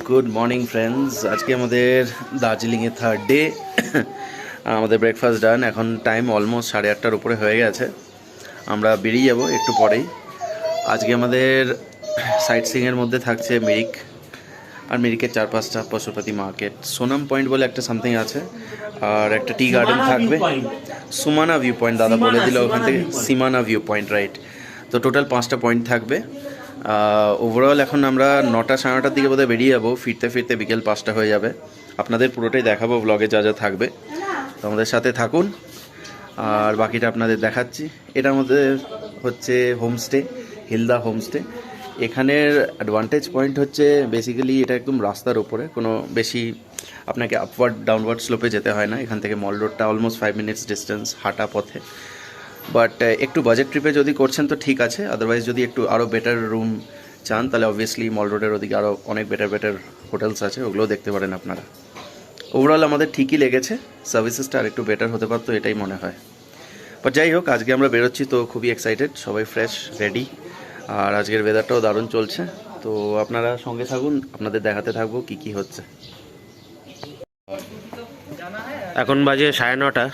Good morning friends, আজকে আমাদের দার্জিলিংয়ে থার্ড ডে। আমাদের ব্রেকফাস্ট ডান। এখন টাইম অলমোস্ট 8:30টার উপরে হয়ে গেছে। আমরা বেরিয়ে যাব একটু পরেই। আজকে আমাদের সাইট সিইংয়ের মধ্যে থাকছে মিরিক, আর মিরিকের চারপাশটা পশুপতি মার্কেট, সোনাম পয়েন্ট বলে একটা সামথিং আছে, আর একটা টি গার্ডেন থাকবে। সুমানা ভিউ পয়েন্ট দাদা বলে দিল ওখান থেকে, সিমানা ভিউ পয়েন্ট, রাইট। তো টোটাল 5টা পয়েন্ট থাকবে। ওভারঅল এখন আমরা 9টা সাড়ে 9টার দিকে বোধহয় বেরিয়ে যাবো। ফিরতে ফিরতে বিকেল 5টা হয়ে যাবে। আপনাদের পুরোটাই দেখাবো ব্লগে, যা যা থাকবে। তো আমাদের সাথে থাকুন, আর বাকিটা আপনাদের দেখাচ্ছি। এটার মধ্যে হচ্ছে হোমস্টে, হিলদা হোমস্টে। এখানের অ্যাডভান্টেজ পয়েন্ট হচ্ছে বেসিক্যালি এটা একদম রাস্তার ওপরে, কোনো বেশি আপনাকে আপওয়ার্ড ডাউনওয়ার্ড স্লোপে যেতে হয় না। এখান থেকে মল রোডটা অলমোস্ট 5 মিনিটস ডিস্টেন্স হাঁটা পথে। বাট একটু বাজেট ট্রিপে যদি করছেন তো ঠিক আছে, আদারওয়াইজ যদি একটু আরও বেটার রুম চান তাহলে অবভিয়াসলি মল রোডের ওদিকে আরও অনেক বেটার হোটেলস আছে, ওগুলোও দেখতে পারেন আপনারা। ওভারঅল আমাদের ঠিকই লেগেছে, সার্ভিসেসটা আর একটু বেটার হতে পারতো এটাই মনে হয়। বাট যাই হোক, আজকে আমরা বেরোচ্ছি তো খুবই এক্সাইটেড, সবাই ফ্রেশ রেডি। আর আজকের ওয়েদারটাও দারুণ চলছে। তো আপনারা সঙ্গে থাকুন, আপনাদের দেখাতে থাকবো কি কি হচ্ছে। এখন বাজে 9:30,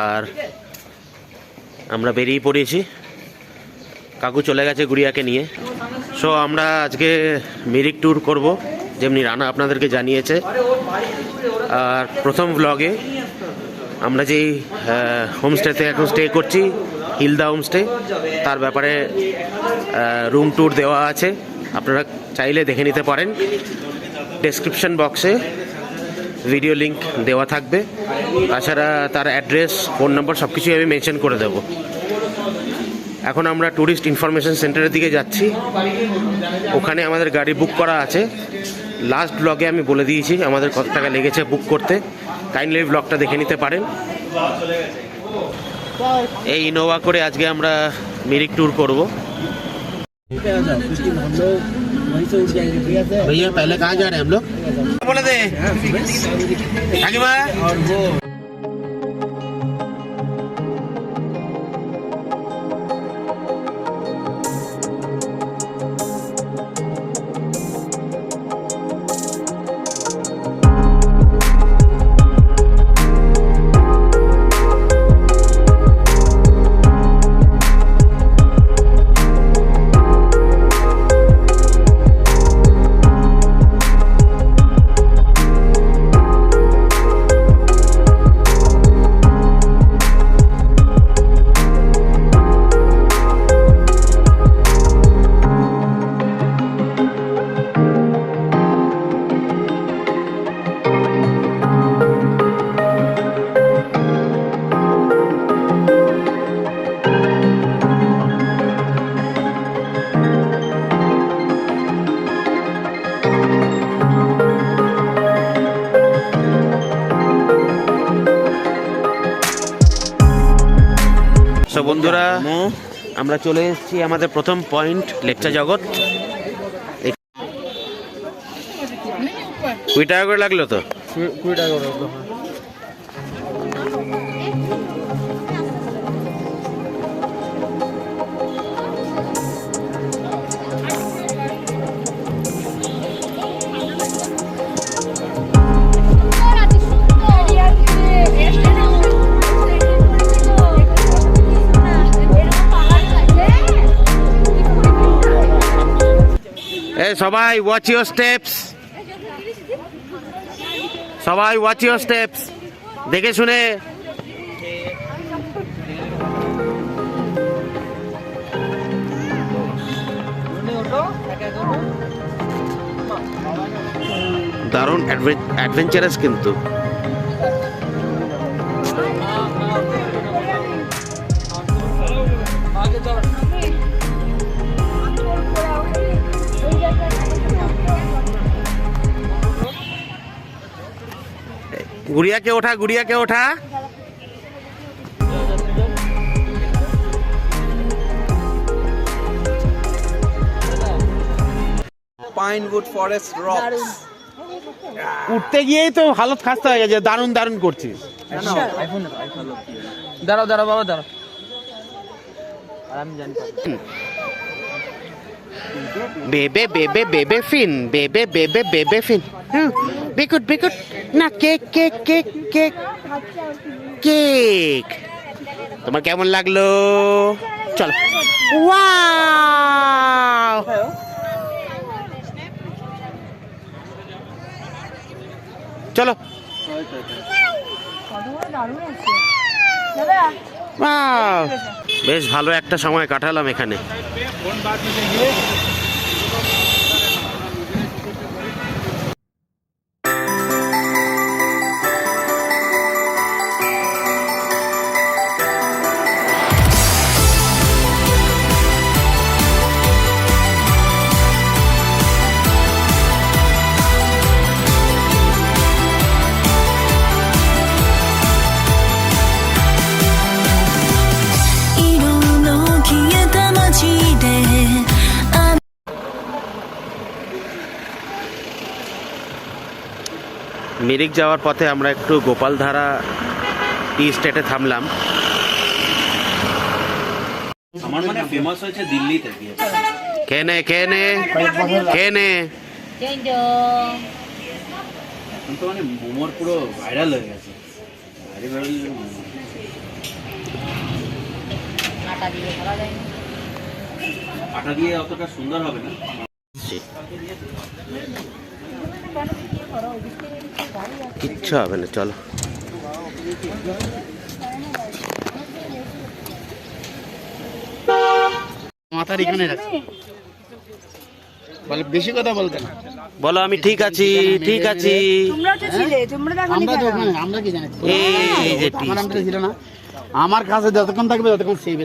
আর আমরা বেরিয়ে পড়েছি। কাকু চলে গেছে গুড়িয়াকে নিয়ে। সো আমরা আজকে মিরিক ট্যুর করব, যেমনি রানা আপনাদেরকে জানিয়েছে। আর প্রথম ব্লগে আমরা যেই হোমস্টেতে এখন স্টে করছি, হিলদা হোমস্টে, তার ব্যাপারে রুম ট্যুর দেওয়া আছে। আপনারা চাইলে দেখে নিতে পারেন। ডেসক্রিপশন বক্সে ভিডিও লিঙ্ক দেওয়া থাকবে। তাছাড়া তার অ্যাড্রেস, ফোন নম্বর সব কিছুই আমি মেনশন করে দেব। এখন আমরা ট্যুরিস্ট ইনফরমেশন সেন্টারের দিকে যাচ্ছি। ওখানে আমাদের গাড়ি বুক করা আছে। লাস্ট ব্লগে আমি বলে দিয়েছি আমাদের কত টাকা লেগেছে বুক করতে। কাইন্ডলি ব্লগটা দেখে নিতে পারেন। এই ইনোভা করে আজকে আমরা মিরিক ট্যুর করব। भैया पहले कहाँ जा रहे हैं हम लोग? बोले थे काकीमा। বন্ধুরা, আমরা চলে এসেছি আমাদের প্রথম পয়েন্ট, লেকচা জগৎ। 20 টাকা করে লাগলো তো? 20 টাকা করে লাগলো। সবাই ওয়াচ ইউর স্টেপস, সবাই ওয়াচ ইউর স্টেপস, দেখে শুনে। দারুণ অ্যাডভেঞ্চারাস কিন্তু। गुड़िया के उठा, गुड़िया के उठा। Pinewood forest rocks. উঠতে গিয়েই তো হালত খাস্তা হয়ে গেছে। দারুণ দারুণ করছিস। দাঁড়াও দাঁড়াও বাবা দাঁড়াও। আর আমি জানি বেবে বেবে বেবে ফিন, বেবে বেবে বেবে ফিন। বিকুট বিকুট না, cake cake cake cake cake. তোমার কেমন লাগলো? চলো। ওয়াও, চলো। Wow! বেশ ভালো একটা সময় কাটালাম এখানে। মিরিক যাওয়ার পথে আমরা একটু গোপালধারা টি স্টেটে থামলাম। আমার মানে ফেমাস হয়েছে দিল্লিতে। খেয়ে নে খেয়ে নে খেয়ে নে। এখন তো মানে মোমোর পুরো ভাইরাল হয়ে গেছে। আটা দিয়ে অতটা সুন্দর হবে না। কিচ্ছু হবে না, চলো। মাথার এখানে রাখছি, বলে বেশি কথা বলতে না। বলো আমি ঠিক আছি, ঠিক আছি। তোমরা তো ছিলে, তোমরা তো আমরা তো ওখানে, আমরা কি জানি? এই যে আমার নামটা ছিল না। আমার কাছে যতক্ষণ থাকবে ততক্ষণ সেভ।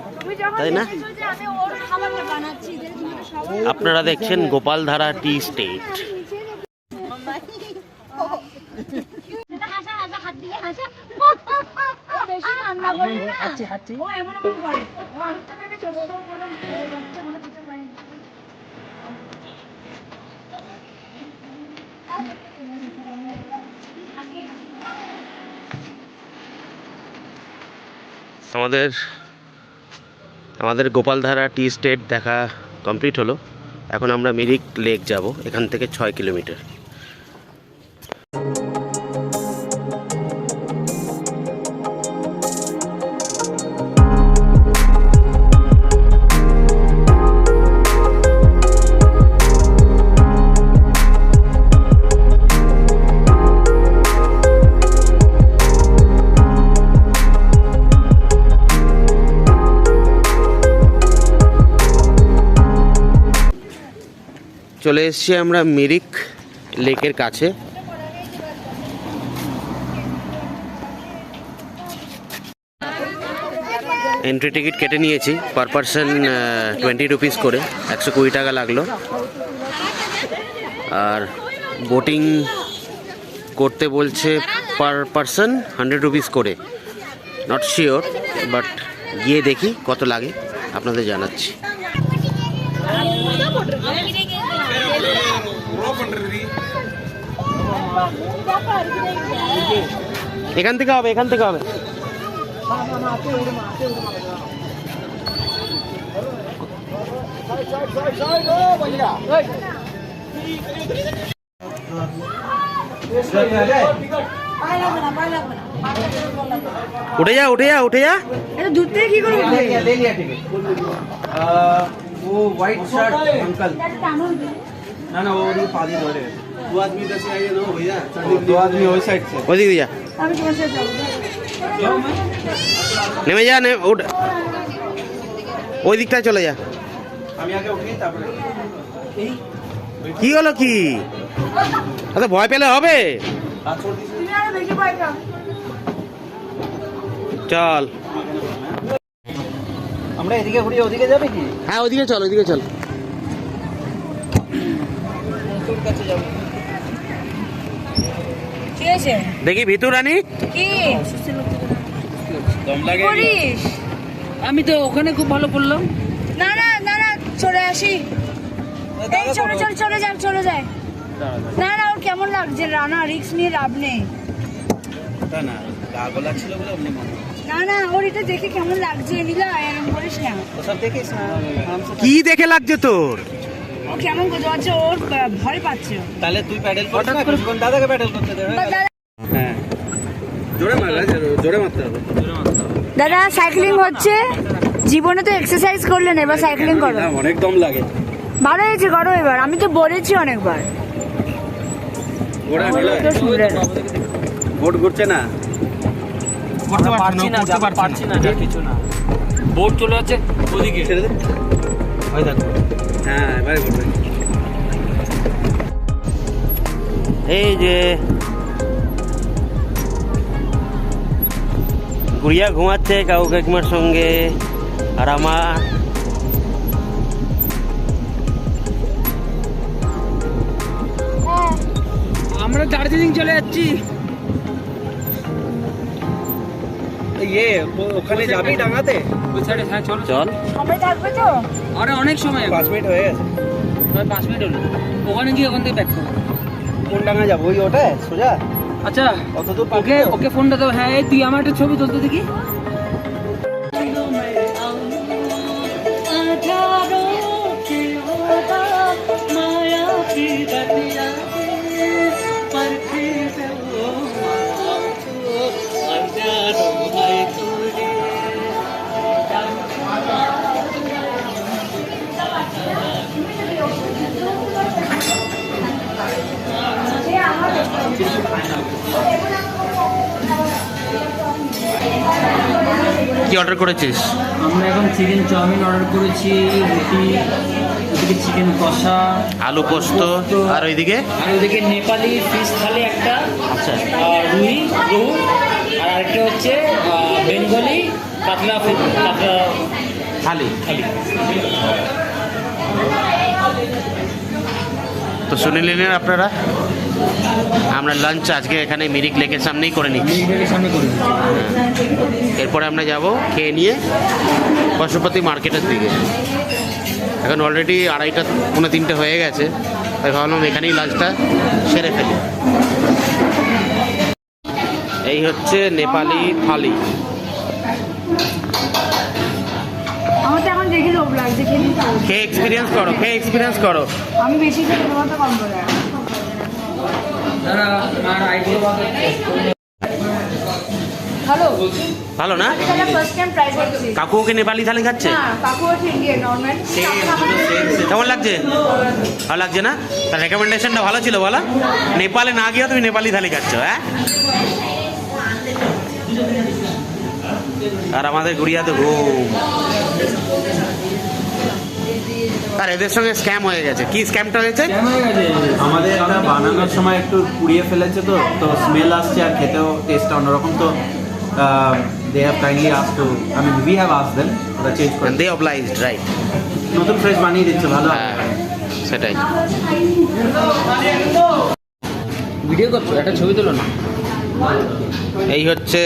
তাই না? আমি ওর খাবারটা বানাচ্ছি, তুমি তো সবাই আপনারা দেখছেন গোপালধারা টি স্টেট। বেশি রান্না করে হাঁচি হাঁচি ও এমন এমন করে ও আনতে থেকে ছোট ছোট করে বাচ্চা মনে দিতে পারে। আমাদের গোপালধারা টি স্টেট দেখা কমপ্লিট হলো। এখন আমরা মিরিক লেক যাব, এখান থেকে 6 কিলোমিটার। চলে এসেছি আমরা মিরিক লেকের কাছে। এন্ট্রি টিকিট কেটে নিয়েছি, পার পারসন 20 রুপিস করে, 120 টাকা লাগলো। আর বোটিং করতে বলছে পার পারসন 100 রুপিস করে। নট শিওর, বাট গিয়ে দেখি কত লাগে, আপনাদের জানাচ্ছি। এখান থেকে হবে, এখান থেকে হবে। উঠে যা উঠে যা উঠে যা। এটা দূর থেকে কি করে উঠবে? ले लिया टिकट। वो व्हाइट शर्ट अंकल ना ना वो पादी बोले दो आदमी इधर से आइए ना भैया, दो आदमी वही साइड से। ওদিকে যা, আমি তোমার সাথে যাবো। নেমে যা, উঠ, ওই দিকটায় চলে যা। हम आगे उठिए तापरे কি হলো কি? আচ্ছা ভয় পেলে হবে? हाथ छोड़ दीजिए। তুমি আরো বেশি ভয় পাও। চল। আমরা এদিকে ঘুরিয়ে ওদিকে যাবে কি? হ্যাঁ ওদিকে চল, ওদিকে চল। তোর কাছে যাব। ঠিক আছে দেখি ভিতর আনি। কি দম লাগে করিস? আমি তো ওখানে খুব ভালো করলাম। না না না না, চলে আসি। এই চলে চলে চলে যান, চলে যায়। না না, ওর কেমন লাগছে? রানা রিক্স নিয়ে লাভ নেই। তা না গা গলা ছিল বলে আপনি মনে না না, ওর এটা দেখে কেমন লাগছে? নীলা এরকম করিস না। ও সব দেখিস না আরাম से। কি দেখে লাগছে তোর? ও কেমন করতে পারছে, ওর ভয় পাচ্ছে ও। তাহলে তুই প্যাডেল করিস না, কিছুক্ষণ দাদাকে প্যাডেল করতে দে। বা দাদা- হ্যাঁ জোরে মার, জোরে মারতে হবে। দাদা সাইক্লিং হচ্ছে, জীবনে তো এক্সারসাইজ করলেন, এবার সাইক্লিং করো। না, অনেক দম লাগে। ভালো হয়েছে, করো এবার, আমি তো বলেছি অনেকবার। ঘোড়া তো শুনলেন। বোট ঘুরছে না, করতে পারছি না, পারছি না, কিছু না। বোট চলে যাচ্ছে ওদিকে। ছেড়ে দে। ওই দেখো, হ্যাঁ এবারে ঘুরবে। এই যে গুড়িয়া ঘুমাচ্ছে কাকু কাকিমার সঙ্গে, আর আমার আমরা দার্জিলিং চলে যাচ্ছি। ইয়ে ওখানে যাবি ডাঙাতে? ওই সাইডে, হ্যাঁ চল। চল। সবাই থাকবে তো? আরে অনেক সময়, 5 মিনিট হয়ে গেছে। 5 মিনিট হলো। ওখানে গিয়ে ওখান থেকে ব্যাক করো। কোন ডাঙা যাবো? ওই ওটা সোজা আচ্ছা অত দূর ওকে ওকে ফোনটা দাও। হ্যাঁ এই তুই আমার একটা ছবি তুলতে দেখি। কি অর্ডার করেছিস? আমরা এখন চিকেন চাউমিন অর্ডার করেছি, রুটি, ওদিকে চিকেন কষা, আলু পোস্ত, আর ওইদিকে আর ওদিকে নেপালি ফিশ থালি একটা, আচ্ছা রুই রোহু, আর আরেকটা হচ্ছে বেঙ্গলি কাতলা থালি। থালি। তো শুনে নিলেন আপনারা, আমরা লাঞ্চ আজকে এখানে মিরিক লেকের সামনেই করে নিচ্ছি। মিরিকের সামনে করে দিচ্ছি। এরপরে আমরা যাব খেয়ে নিয়ে পশুপতি মার্কেটের দিকে। এখন অলরেডি 2:30 পৌনে 3টে হয়ে গেছে, তাই ভাবলাম এখানেই লাঞ্চটা সেরে ফেলি। এই হচ্ছে নেপালি থালি। আমার তো এখন দেখে লোভ লাগছে, খেয়ে নিতে হবে। খেয়ে এক্সপিরিয়েন্স করো, খেয়ে এক্সপিরিয়েন্স করো। আমি বেশি খেলে তোমার তো কম করে। দাদা আর আইডিয়া হ্যালো, ভালো না? আমি ফার্স্ট টাইম ট্রাই করছি। কাকু ওকে নেপালি থালি খাচ্ছে? না, কাকু হচ্ছে ইন্ডিয়ান নরমাল। কেমন লাগছে? ভালো লাগছে না? তার রেকমেন্ডেশনটা ভালো ছিল বলো। নেপালে না গিয়েও তুমি নেপালি থালি খাচ্ছ, হ্যাঁ? আর আমাদের গুড়িয়া তো ঘুম। আর এদের সঙ্গে স্ক্যাম হয়ে গেছে। কি স্ক্যামটা হয়েছে? আমাদের এটা বানানোর সময় একটু পুড়িয়ে ফেলেছে, তো স্মেল আসছে আর খেতেও টেস্টটা অন্যরকম। তো they have kindly ask to, I mean we have asked them ওরা চেঞ্জ করে দে অবলাইজড, রাইট? নতুন ফ্রেশ বানিয়ে দিচ্ছে, ভালো। হ্যাঁ, সেটাই। ভিডিও করছো, একটা ছবি তুলো না। এই হচ্ছে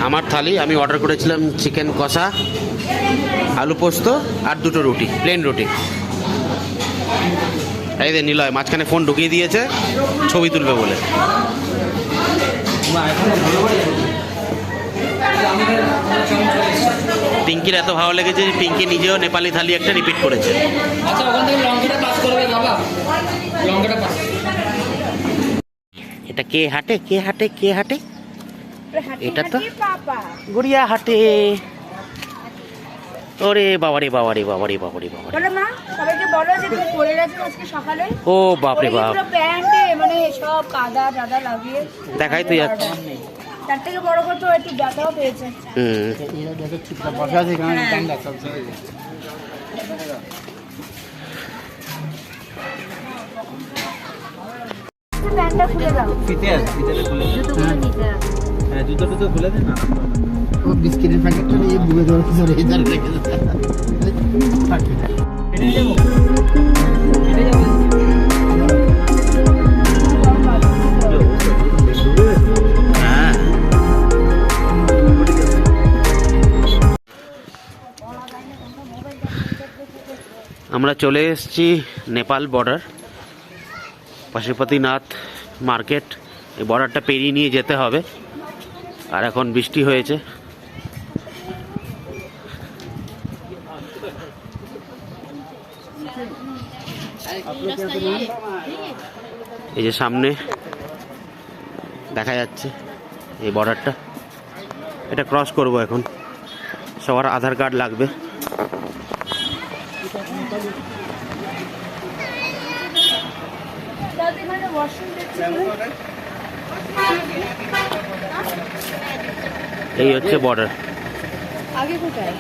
আমার থালি। আমি অর্ডার করেছিলাম চিকেন কষা, আলু পোস্ত আর 2টো রুটি, প্লেন রুটি। এই যে নিলয় মাঝখানে ফোন ঢুকিয়ে দিয়েছে ছবি তুলবে বলে। পিঙ্কির এত ভালো লেগেছে যে পিঙ্কি নিজেও নেপালি থালি একটা রিপিট করেছে। আচ্ছা ওখান থেকে লঙ্কাটা পাস করবে বাবা, লঙ্কাটা পাস। এটা কে হাটে, কে হাটে, কে হাটে? এটা তো পাপা। গুড়িয়া হাটে। ওরে বাবারে বাবারে বাবারে বাবারে বাবারে। বলো মা, সবাইকে বলো যে তুমি পড়ে গেছো আজকে সকালে। ও বাপরে বাপ, পুরো প্যান্টে মানে সব কাদা টাদা লাগিয়ে দেখাই তো যাচ্ছে। তার থেকে বড় কথা ও একটু ব্যথাও পেয়েছে। বসে আছে এখানে, ঠান্ডা চলছে। প্যান্টটা খুলে দাও। ফিতে আছে, ফিতেটা খুলে দে। হ্যাঁ জুতো টুতো খুলে দে না। ও বিস্কিটের প্যাকেটটা নিয়ে বুকে ধরে ধরে ইধার রেখে দিতে। হ্যাঁ, আমরা চলে এসেছি নেপাল বর্ডার, পশুপতিনাথ মার্কেট। এই বর্ডারটা পেরিয়ে নিয়ে যেতে হবে। আর এখন বৃষ্টি হয়েছে। এই যে সামনে দেখা যাচ্ছে এই বর্ডারটা, এটা ক্রস করব এখন। সবার আধার কার্ড লাগবে। এই হচ্ছে বর্ডার। আগে কোথায়?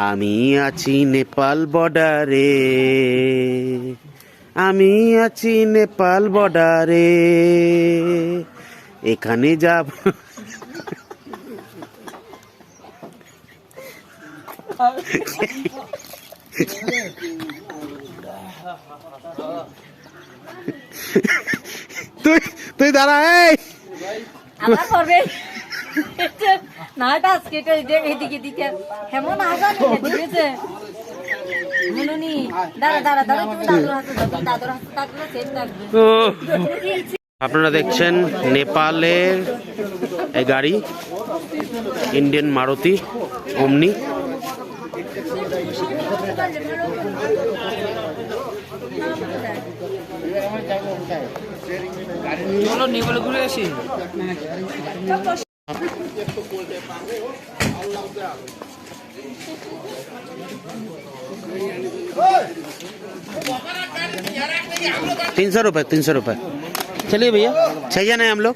আমি আছি নেপাল বর্ডারে, আমি আছি নেপাল বর্ডারে, এখানে যাব। তুই তুই দাঁড়া, এই আমার করবে না, এটা আজকে এদিকে দিতে কেমন আসান দিয়েছে মনুনি। দাঁড়া দাঁড়া দাঁড়া, তুমি দাদুর হাতে থাকলে সেট থাকবে। ও, আপনারা দেখছেন নেপালের এই গাড়ি, ইন্ডিয়ান মারুতি ওমনি। চলো নেপালে ঘুরে আসি। ₹300, ₹300। चलिए भैया, 6 जन है हम लोग,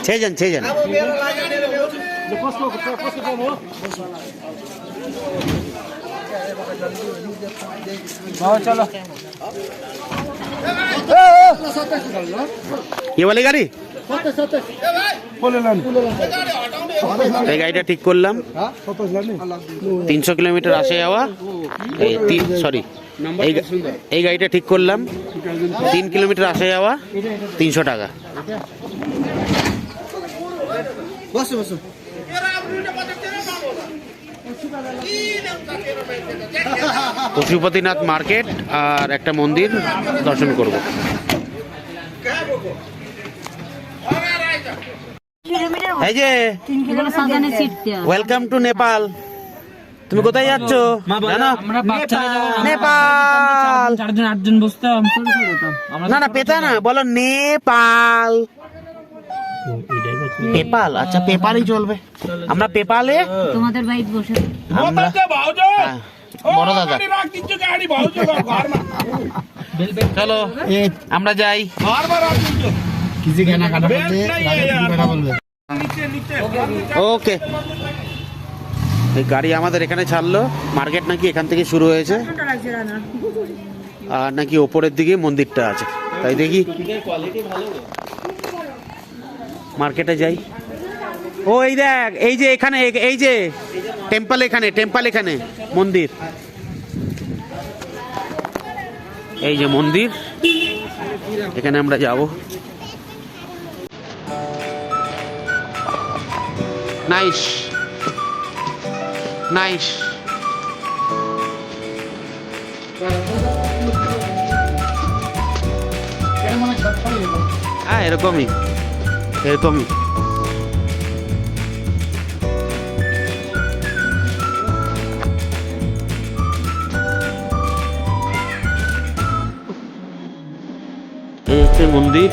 6 जन, 6 जन। চলো ये वाली गाड़ी, এই গাড়িটা ঠিক করলাম। 300 কিলোমিটার আসে যাওয়া, সরি, এই গাড়িটা ঠিক করলাম। 3 কিলোমিটার আসে যাওয়া, 300 টাকা। পশুপতিনাথ মার্কেট আর একটা মন্দির দর্শন করব। এই যে ওয়েলকাম টু নেপাল। তুমি কোথায় যাচ্ছ জানো? আমরা বাচ্চারা নেপাল। 4জন 8জন বসতাম, না না, পেতা না, বলো নেপাল। পেপাল, আচ্ছা পেপালই চলবে। আমরা পেপালে তোমাদের বাড়িতে বসে আমরা হ্যাঁ, বড় দাদা। চলো আমরা যাই। किसी কেনাকাটা করতে কথা বলবে। ওকে, এই গাড়ি আমাদের এখানে ছাড়লো। মার্কেট নাকি এখান থেকে শুরু হয়েছে, আর নাকি ওপরের দিকে মন্দিরটা আছে। তাই দেখি মার্কেটে যাই। ও এই দেখ, এই যে এখানে, এই যে টেম্পল, এখানে টেম্পল, এখানে মন্দির, এই যে মন্দির, এখানে আমরা যাব। Nice nice. হ্যাঁ এরকমই এরকমই। এই হচ্ছে মন্দির,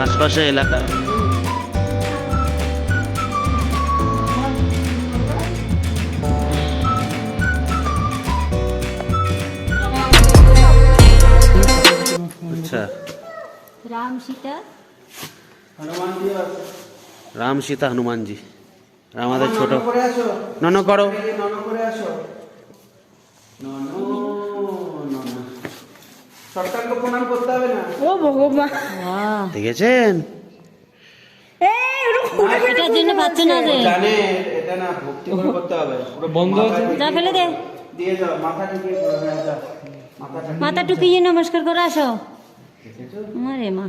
আশপাশে এলাকা। আচ্ছা, রাম সীতা রাম সীতা হনুমানজি আমাদের ছোট নন করো। ও ভগবান, দেখেছেন? এটার জন্য পাচ্ছে না যে জানে এটা না, ভক্তি করে করতে হবে। বন্ধ আছে। যা ফেলে দে, দিয়ে যাও, মাথা ঢুকিয়ে যাও, মাথা মাথা টুকিয়ে নমস্কার করে আসো। আরে মা,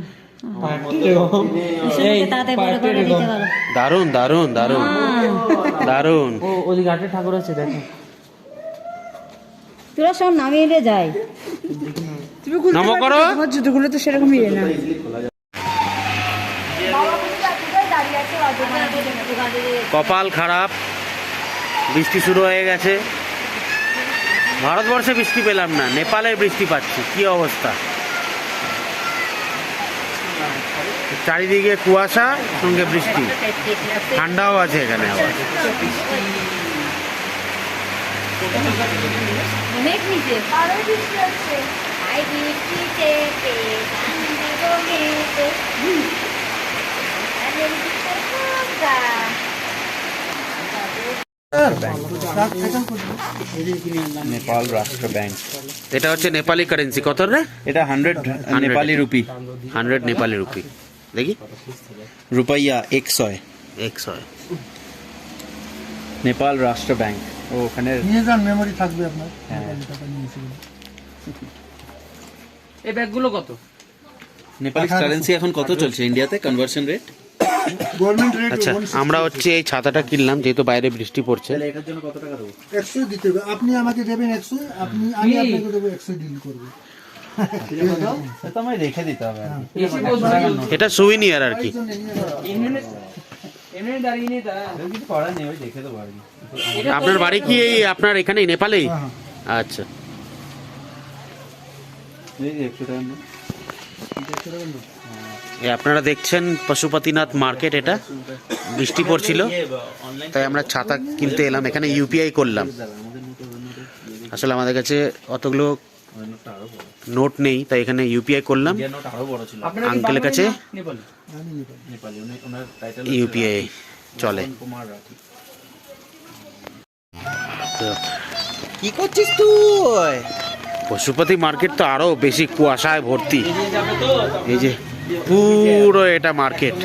তাড়াতাড়ি বড় করে দিতে পারো। দারুণ দারুণ দারুণ দারুণ। ও ওদিকে ঘাটে ঠাকুর আছে, দেখো। তোরা সব নামিয়ে নিয়ে যায়। নম করো। জুতোগুলো তো সেরকমই না। কপাল খারাপ, বৃষ্টি শুরু হয়ে গেছে, ভারতবর্ষে বৃষ্টি পেলাম না, নেপালে বৃষ্টি পাচ্ছি। কি অবস্থা! চারিদিকে কুয়াশা, সঙ্গে বৃষ্টি, ঠান্ডাও আছে এখানে আবার। অনেক নিচে আরো বৃষ্টি হচ্ছে। আই বৃষ্টিতে নেপাল রাষ্ট্র ব্যাংক। এটা হচ্ছে নেপালি কারেন্সি। কত রে? এটা 100 নেপালি রুপি। 100 নেপালি রুপি। দেখি, রুপাইয়া 100। 100। নেপাল রাষ্ট্র ব্যাংক। ও ওখানে নিয়ে যান, মেমোরি থাকবে আপনার। এই ব্যাগগুলো কত? নেপালি কারেন্সি এখন কত চলছে ইন্ডিয়াতে কনভার্সন রেট? গভর্নমেন্ট রেট আচ্ছা, আমরা হচ্ছে এই ছাতাটা কিনলাম যেহেতু বাইরে বৃষ্টি পড়ছে। এটার জন্য কত টাকা দেবো? 100 দিতে হবে। আপনি আমাকে দেবেন 100, আমি আপনাকে দেবো 100, ডিল করব। এটা আমায় রেখে দিতে হবে। এটা সুইনিয়ার আর কি। এমনি দাঁড়িয়ে নেই তারা। কিছু করার নেই, ওই দেখে দেবো আর কি। আপনার বাড়ি কি এই আপনার এখানেই নেপালেই? আচ্ছা। এই 100 টাকা না। এই আপনারা দেখছেন পশুপতিনাথ মার্কেট। এটা বৃষ্টি পড়ছিল তাই আমরা ছাতা কিনতে এলাম। এখানে ইউপিআই করলাম। আসলে আমাদের কাছে অতগুলো নোট নেই তাই এখানে ইউপিআই করলাম। নোট আরো বড় ছিল। আঙ্কেলের কাছে নেপালি। নেপালি ওনার টাইটেল ইউপিআই চলে। কুমার রাঠি। তো কি করছিস তুই? পশুপতি মার্কেট তো আরো বেশি কুয়াশায় ভর্তি। এই যে পুরো এটা মার্কেট।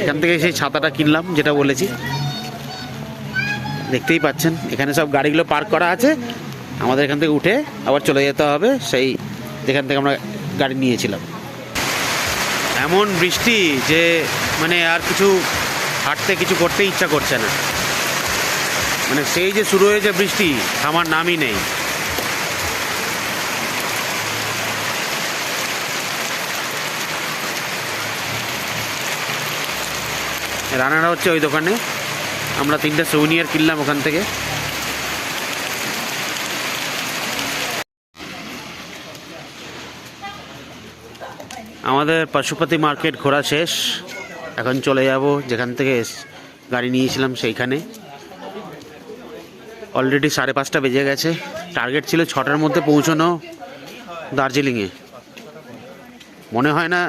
এখান থেকে সেই ছাতাটা কিনলাম যেটা বলেছি। দেখতেই পাচ্ছেন এখানে সব গাড়িগুলো পার্ক করা আছে। আমাদের এখান থেকে উঠে আবার চলে যেতে হবে সেই যেখান থেকে আমরা গাড়ি নিয়েছিলাম। এমন বৃষ্টি যে মানে আর কিছু হাঁটতে কিছু করতে ইচ্ছা করছে না। মানে সেই যে শুরু হয়েছে বৃষ্টি, থামার নামই নেই। রান্নাটা হচ্ছে ওই দোকানে। আমরা 3টে সুনিয়ার কিনলাম ওখান থেকে। আমাদের পশুপতি মার্কেট ঘোরা শেষ। এখন চলে যাব যেখান থেকে গাড়ি নিয়েছিলাম সেইখানে। অলরেডি 5:30 বেজে গেছে। টার্গেট ছিল 6টার মধ্যে পৌঁছানো দার্জিলিংয়ে। মনে হয় না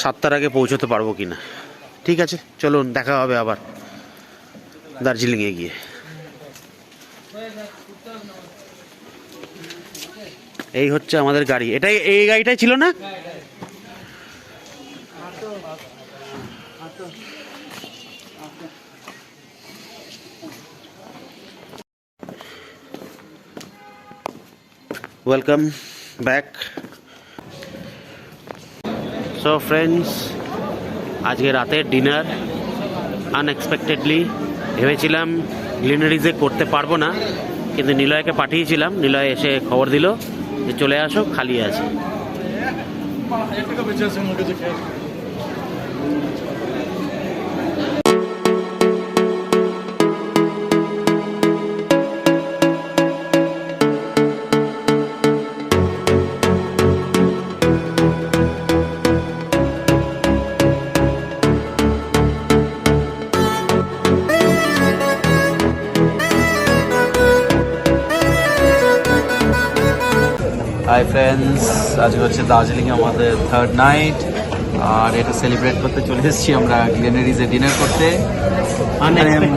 7টার আগে পৌঁছতে পারবো কি না। ঠিক আছে, চলুন দেখা হবে আবার দার্জিলিংয়ে গিয়ে। এই হচ্ছে আমাদের গাড়ি। এটাই এই গাড়িটাই ছিল না? Welcome back. সো ফ্রেন্ডস, আজকে রাতের ডিনার আনএক্সপেক্টেডলি ভেবেছিলাম গ্লিনারিজে করতে পারবো না, কিন্তু নিলয়কে পাঠিয়েছিলাম। নিলয় এসে খবর দিল যে চলে আসো, খালি আছে। হাই ফ্রেন্ডস, আজকে হচ্ছে দার্জিলিংয়ে আমাদের 3rd নাইট। আর এটা সেলিব্রেট করতে চলে এসেছি আমরা গ্লেনারিজে ডিনার করতে।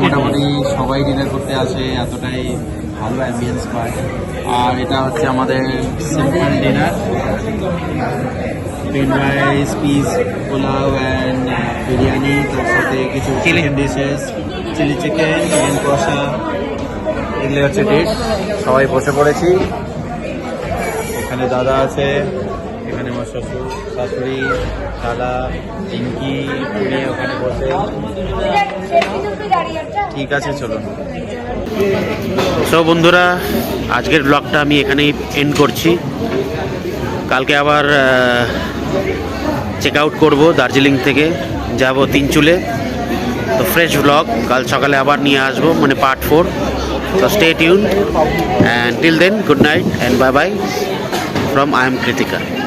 মোটামুটি সবাই ডিনার করতে আসে, এতটাই ভালো অ্যাম্বিয়েন্স পায়। আর এটা হচ্ছে আমাদের simple dinner. Plain rice, peas, pulao and biryani, তার সাথে কিছু chicken dishes, chilli chicken, chicken কষা, এগুলো হচ্ছে ডিশ। সবাই বসে পড়েছি। এখানে দাদা আছে, এখানে আমার শ্বশুর, শাশুড়ি, খালা, পিঙ্কি, পুড়িয়ে ওখানে বসে। ঠিক আছে, চলুন। সো বন্ধুরা, আজকের ব্লগটা আমি এখানেই এন্ড করছি। কালকে আবার চেক আউট করবো দার্জিলিং থেকে, যাব তিনচুলে। তো ফ্রেশ ব্লগ কাল সকালে আবার নিয়ে আসবো, মানে part 4। So stay tuned, and till then, good night and bye bye from I am Kritika.